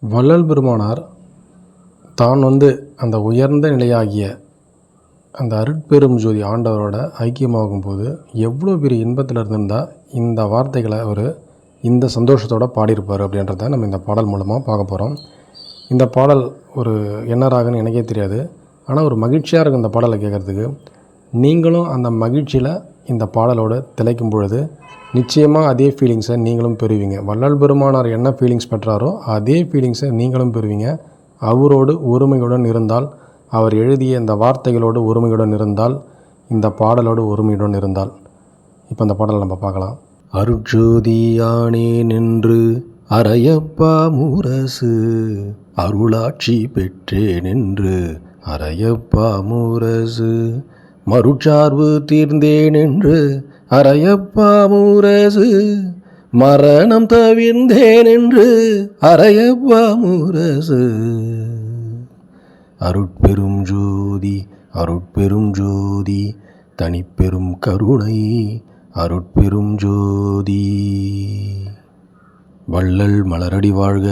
வள்ளல் பெருமானார் தான் அந்த உயர்ந்த நிலையாகிய அந்த அருட்பெரும் ஜோதி ஆண்டவரோட ஐக்கியமாகும்போது எவ்வளோ பெரிய இன்பத்தில் இருந்திருந்தால் இந்த வார்த்தைகளை அவர் இந்த சந்தோஷத்தோடு பாடியிருப்பார் அப்படின்றத நம்ம இந்த பாடல் மூலமாக பார்க்க போகிறோம். இந்த பாடல் ஒரு என்ன ராகன்னு எனக்கே தெரியாது, ஆனால் ஒரு மகிழ்ச்சியாக இருக்கும் இந்த பாடலை கேட்குறதுக்கு. நீங்களும் அந்த மகிழ்ச்சியில் இந்த பாடலோடு திளைக்கும் பொழுது நிச்சயமாக அதே ஃபீலிங்ஸை நீங்களும் பெறுவீங்க. வள்ளல் பெருமானார் என்ன ஃபீலிங்ஸ் பெற்றாரோ அதே ஃபீலிங்ஸை நீங்களும் பெறுவீங்க. அவரோடு ஒருமையுடன் இருந்தால், அவர் எழுதிய இந்த வார்த்தைகளோடு ஒருமையுடன் இருந்தால், இந்த பாடலோடு ஒருமையுடன் இருந்தால். இப்போ அந்த பாடலை நம்ம பார்க்கலாம். அருட்ஜோதியானே நின்று அரையப்பா முரசு அருளாட்சி பெற்றேன் என்று அரையப்பா முரசு மறுச்சார்பு தீர்ந்தேன் என்று அரையப்பா முரசு மரணம் தவிர்ந்தேன் என்று அரையப்பா முரசு. அருட்பெரும் ஜோதி அருட்பெரும் ஜோதி தனிப்பெரும் கருணை அருட்பெரும் ஜோதி. வள்ளல் மலரடி வாழ்க.